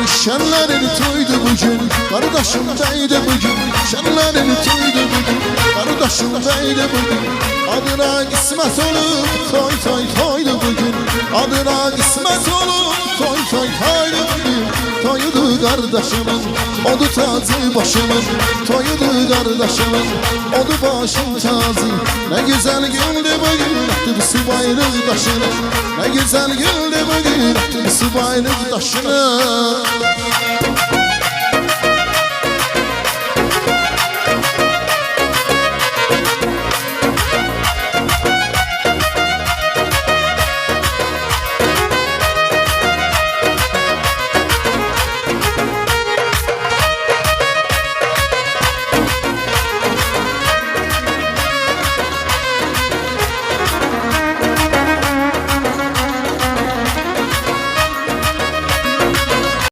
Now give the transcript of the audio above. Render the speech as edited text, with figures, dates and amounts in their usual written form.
Şenlerin toydu bugün, kardeşim deydi bugün. Şenlerin toydu bugün, kardeşim deydi bugün. Adına kısmet olup toy toy toydu bugün. Adına kısmet olup toy toy toydu bugün. Toydu kardeşimin, odu tacı başımın. Toydu kardeşimin, odu başım tacı. Ne güzel güldü bugün, attı bu subaylık taşını. Ne güzel güldü bugün, attı bu subaylık taşını.